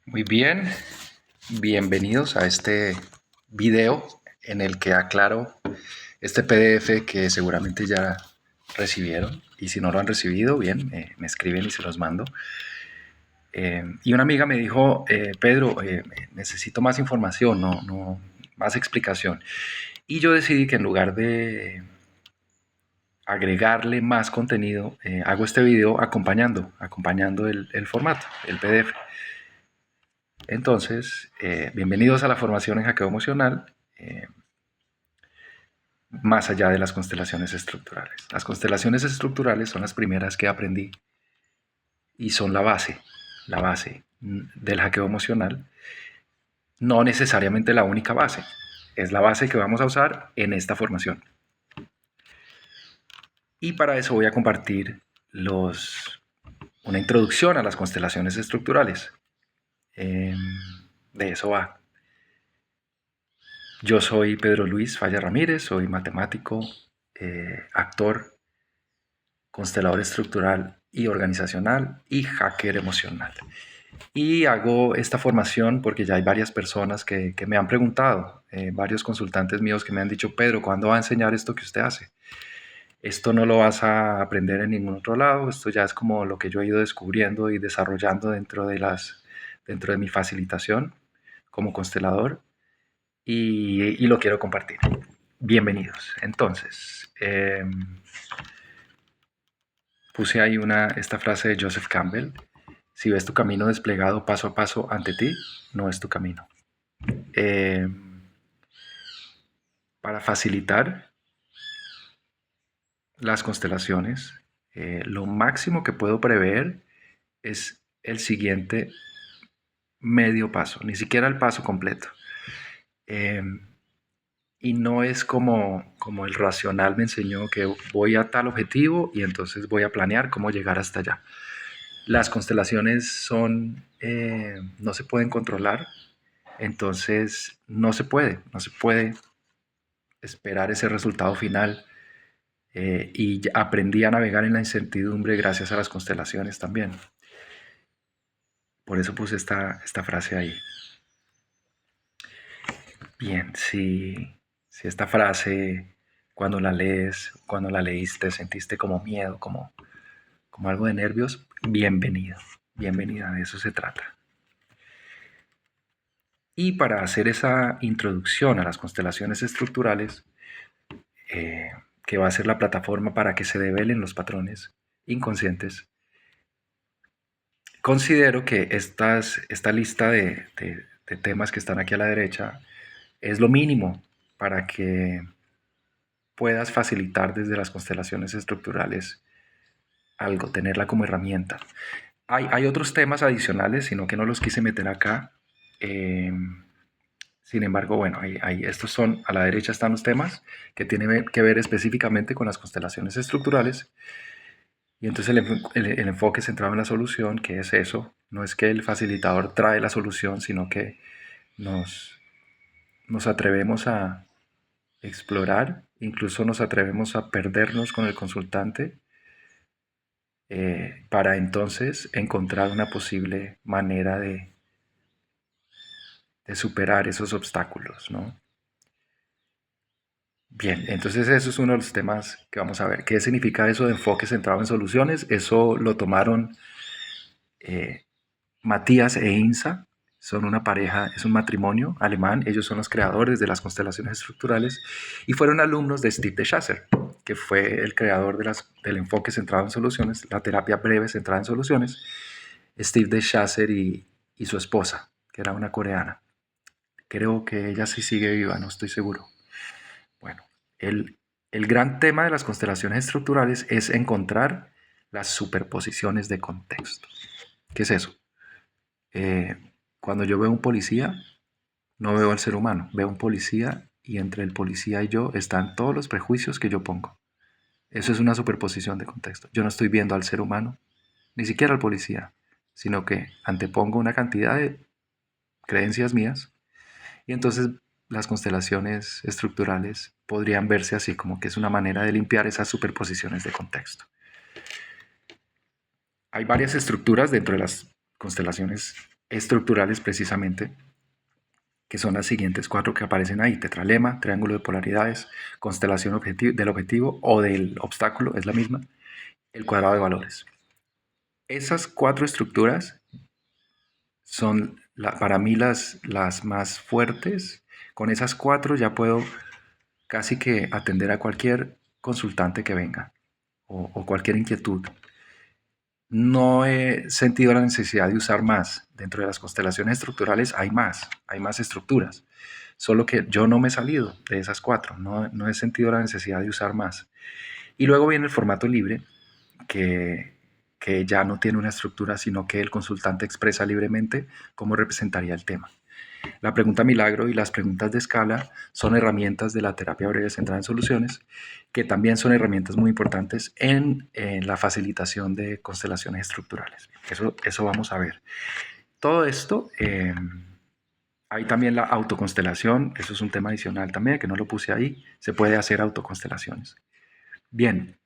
Muy bien, bienvenidos a este video en el que aclaro este PDF que seguramente ya recibieron, y si no lo han recibido, bien, me escriben y se los mando. Y una amiga me dijo, Pedro, necesito más información, no, más explicación. Y yo decidí que en lugar de agregarle más contenido, hago este video acompañando el formato, el PDF. Entonces, bienvenidos a la formación en hackeo emocional, más allá de las constelaciones estructurales. Las constelaciones estructurales son las primeras que aprendí y son la base del hackeo emocional. No necesariamente la única base, es la base que vamos a usar en esta formación. Y para eso voy a compartir una introducción a las constelaciones estructurales. De eso va. Yo soy Pedro Luis Falla Ramírez, soy matemático, actor, constelador estructural y organizacional y hacker emocional. Y hago esta formación porque ya hay varias personas que me han preguntado, varios consultantes míos que me han dicho, Pedro, ¿cuándo va a enseñar esto que usted hace? Esto no lo vas a aprender en ningún otro lado, esto ya es como lo que yo he ido descubriendo y desarrollando dentro de mi facilitación como constelador. Y lo quiero compartir. Bienvenidos. Entonces, puse ahí esta frase de Joseph Campbell: si ves tu camino desplegado paso a paso ante ti, no es tu camino. Para facilitar las constelaciones, lo máximo que puedo prever es el siguiente medio paso, ni siquiera el paso completo. Y no es como el racional me enseñó, que voy a tal objetivo y entonces voy a planear cómo llegar hasta allá. Las constelaciones no se pueden controlar, entonces no se puede esperar ese resultado final. Y aprendí a navegar en la incertidumbre gracias a las constelaciones también. Por eso puse esta frase ahí. Bien, si esta frase, cuando la lees, cuando la leíste, sentiste como miedo, como algo de nervios, bienvenido, bienvenida, de eso se trata. Y para hacer esa introducción a las constelaciones estructurales, que va a ser la plataforma para que se develen los patrones inconscientes, considero que esta lista de temas que están aquí a la derecha es lo mínimo para que puedas facilitar desde las constelaciones estructurales algo, tenerla como herramienta. Hay otros temas adicionales, sino que no los quise meter acá. Sin embargo, bueno, estos son, a la derecha están los temas que tienen que ver específicamente con las constelaciones estructurales. Y entonces el enfoque centrado en la solución, que es eso, no es que el facilitador trae la solución, sino que nos atrevemos a explorar, incluso nos atrevemos a perdernos con el consultante, para entonces encontrar una posible manera de superar esos obstáculos, ¿no? Bien, entonces eso es uno de los temas que vamos a ver. ¿Qué significa eso de enfoque centrado en soluciones? Eso lo tomaron Matías e Insa, son una pareja, es un matrimonio alemán, ellos son los creadores de las constelaciones estructurales y fueron alumnos de Steve DeShazer, que fue el creador del enfoque centrado en soluciones, la terapia breve centrada en soluciones. Steve DeShazer y su esposa, que era una coreana. Creo que ella sí sigue viva, no estoy seguro. Bueno, el gran tema de las constelaciones estructurales es encontrar las superposiciones de contexto. ¿Qué es eso? Cuando yo veo un policía, no veo al ser humano, veo un policía y entre el policía y yo están todos los prejuicios que yo pongo. Eso es una superposición de contexto. Yo no estoy viendo al ser humano, ni siquiera al policía, sino que antepongo una cantidad de creencias mías y entonces las constelaciones estructurales podrían verse así, como que es una manera de limpiar esas superposiciones de contexto. Hay varias estructuras dentro de las constelaciones estructurales precisamente, que son las siguientes 4 que aparecen ahí: tetralema, triángulo de polaridades, constelación del objetivo o del obstáculo, es la misma, el cuadrado de valores. Esas 4 estructuras son para mí las más fuertes. Con esas 4 ya puedo casi que atender a cualquier consultante que venga o cualquier inquietud. No he sentido la necesidad de usar más. Dentro de las constelaciones estructurales hay más estructuras. Solo que yo no me he salido de esas 4, no he sentido la necesidad de usar más. Y luego viene el formato libre, que ya no tiene una estructura, sino que el consultante expresa libremente cómo representaría el tema. La pregunta milagro y las preguntas de escala son herramientas de la terapia breve centrada en soluciones, que también son herramientas muy importantes en la facilitación de constelaciones estructurales. Eso vamos a ver. Todo esto, hay también la autoconstelación, eso es un tema adicional también, que no lo puse ahí, se puede hacer autoconstelaciones. Bien,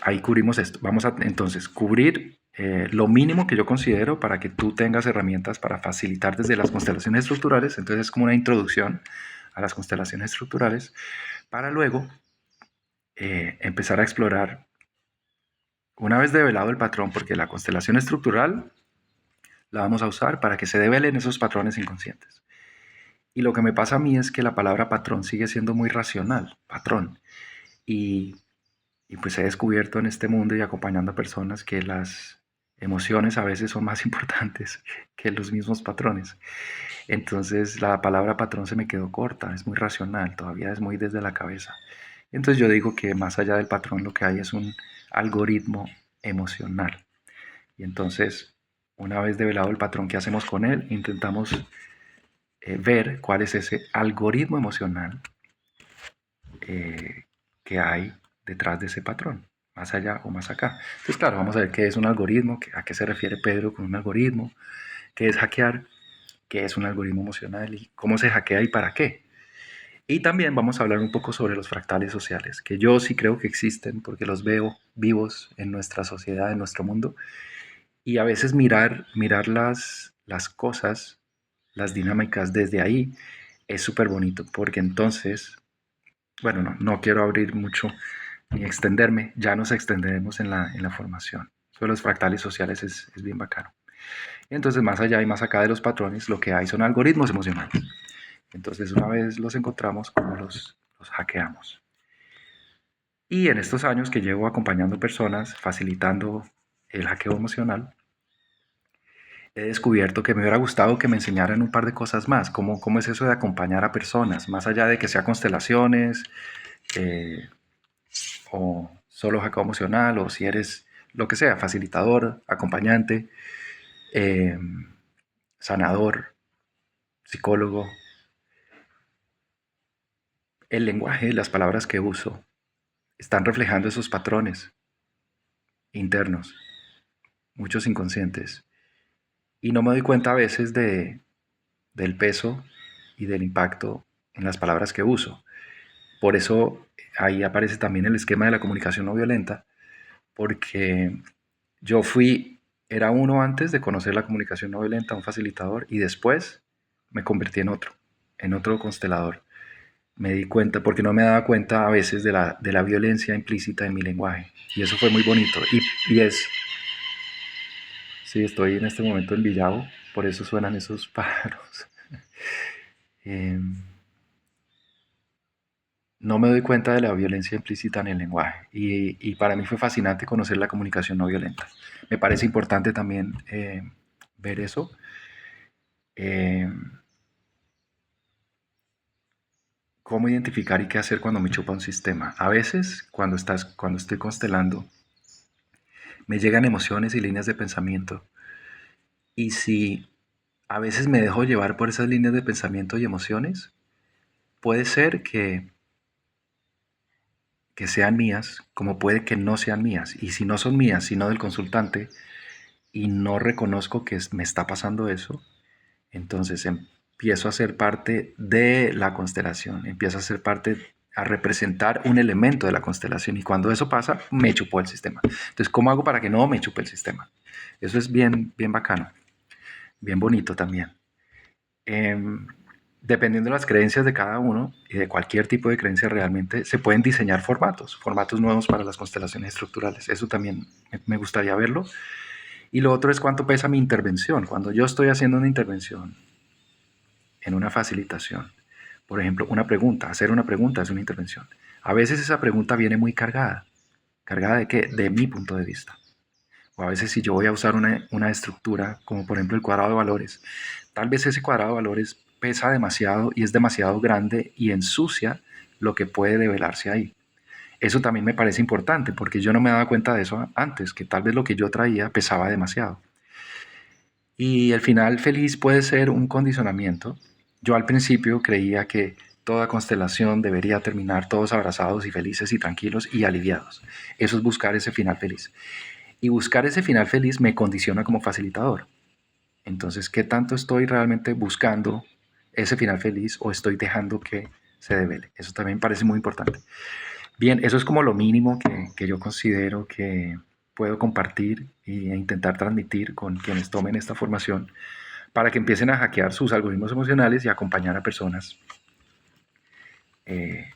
ahí cubrimos esto. Vamos a entonces cubrir lo mínimo que yo considero para que tú tengas herramientas para facilitar desde las constelaciones estructurales. Entonces es como una introducción a las constelaciones estructurales para luego empezar a explorar, una vez develado el patrón, porque la constelación estructural la vamos a usar para que se develen esos patrones inconscientes. Y lo que me pasa a mí es que la palabra patrón sigue siendo muy racional, patrón. Y pues he descubierto en este mundo y acompañando a personas que las emociones a veces son más importantes que los mismos patrones. Entonces la palabra patrón se me quedó corta, es muy racional, todavía es muy desde la cabeza. Entonces yo digo que más allá del patrón lo que hay es un algoritmo emocional. Y entonces, una vez develado el patrón, ¿qué hacemos con él? Intentamos ver cuál es ese algoritmo emocional que hay detrás de ese patrón, más allá o más acá. Entonces, claro, vamos a ver qué es un algoritmo, a qué se refiere Pedro con un algoritmo, qué es hackear, qué es un algoritmo emocional y cómo se hackea y para qué. Y también vamos a hablar un poco sobre los fractales sociales, que yo sí creo que existen porque los veo vivos en nuestra sociedad, en nuestro mundo. Y a veces mirar las cosas, las dinámicas desde ahí es súper bonito, porque entonces, bueno, no quiero abrir mucho ni extenderme, ya nos extenderemos en la formación. Sobre los fractales sociales es bien bacano. Y entonces, más allá y más acá de los patrones, lo que hay son algoritmos emocionales. Entonces, una vez los encontramos, ¿cómo los hackeamos? Y en estos años que llevo acompañando personas, facilitando el hackeo emocional, he descubierto que me hubiera gustado que me enseñaran un par de cosas más. ¿Cómo es eso de acompañar a personas? Más allá de que sea constelaciones, eh, o solo hackeo emocional, o si eres lo que sea, facilitador, acompañante, eh, sanador, psicólogo. El lenguaje, las palabras que uso, están reflejando esos patrones internos, muchos inconscientes. Y no me doy cuenta a veces del peso y del impacto en las palabras que uso. Por eso ahí aparece también el esquema de la comunicación no violenta, porque yo era uno antes de conocer la comunicación no violenta, un facilitador, y después me convertí en otro constelador. Me di cuenta, porque no me daba cuenta a veces de la violencia implícita en mi lenguaje, y eso fue muy bonito. Sí, estoy en este momento en Villavo, por eso suenan esos pájaros. Eh, no me doy cuenta de la violencia implícita en el lenguaje. Y para mí fue fascinante conocer la comunicación no violenta. Me parece importante también ver eso. Eh, cómo identificar y qué hacer cuando me chupa un sistema. A veces, cuando estoy constelando, me llegan emociones y líneas de pensamiento. Y si a veces me dejo llevar por esas líneas de pensamiento y emociones, puede ser que sean mías, como puede que no sean mías. Y si no son mías, sino del consultante, y no reconozco que me está pasando eso, entonces empiezo a ser parte de la constelación, empiezo a ser parte, a representar un elemento de la constelación, y cuando eso pasa, me chupó el sistema. Entonces, ¿cómo hago para que no me chupe el sistema? Eso es bien, bien bacano. bien bonito también. Em, Dependiendo de las creencias de cada uno y de cualquier tipo de creencia realmente, se pueden diseñar formatos nuevos para las constelaciones estructurales. Eso también me gustaría verlo. Y lo otro es cuánto pesa mi intervención. Cuando yo estoy haciendo una intervención en una facilitación, por ejemplo, hacer una pregunta es una intervención. A veces esa pregunta viene muy cargada. ¿Cargada de qué? De mi punto de vista. O a veces si yo voy a usar una estructura, como por ejemplo el cuadrado de valores, tal vez ese cuadrado de valores pesa demasiado y es demasiado grande y ensucia lo que puede develarse ahí. Eso también me parece importante porque yo no me daba cuenta de eso antes, que tal vez lo que yo traía pesaba demasiado. Y el final feliz puede ser un condicionamiento. Yo al principio creía que toda constelación debería terminar todos abrazados y felices y tranquilos y aliviados. Eso es buscar ese final feliz. Y buscar ese final feliz me condiciona como facilitador. Entonces, ¿qué tanto estoy realmente buscando ese final feliz o estoy dejando que se devele? Eso también parece muy importante. Bien, eso es como lo mínimo que yo considero que puedo compartir e intentar transmitir con quienes tomen esta formación para que empiecen a hackear sus algoritmos emocionales y acompañar a personas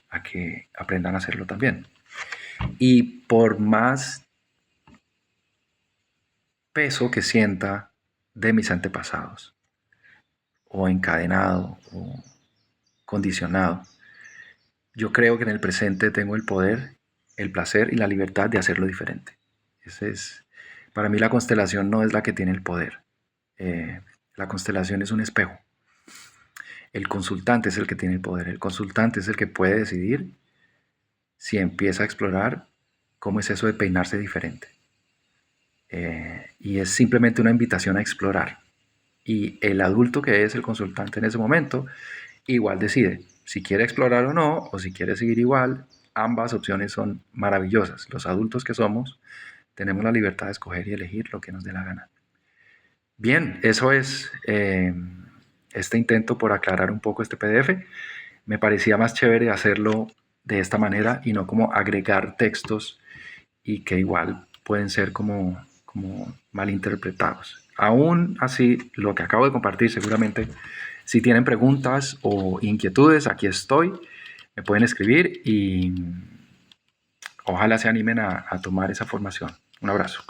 a que aprendan a hacerlo también. Y por más peso que sienta de mis antepasados, o encadenado, o condicionado, yo creo que en el presente tengo el poder, el placer y la libertad de hacerlo diferente. Ese es, para mí la constelación no es la que tiene el poder. La constelación es un espejo. El consultante es el que tiene el poder. El consultante es el que puede decidir si empieza a explorar cómo es eso de peinarse diferente. Y es simplemente una invitación a explorar. Y el adulto que es el consultante en ese momento igual decide si quiere explorar o no, o si quiere seguir igual. Ambas opciones son maravillosas. Los adultos que somos tenemos la libertad de escoger y elegir lo que nos dé la gana. Bien, eso es este intento por aclarar un poco este PDF. Me parecía más chévere hacerlo de esta manera y no como agregar textos y que igual pueden ser como malinterpretados. Aún así, lo que acabo de compartir seguramente, si tienen preguntas o inquietudes, aquí estoy, me pueden escribir y ojalá se animen a tomar esa formación. Un abrazo.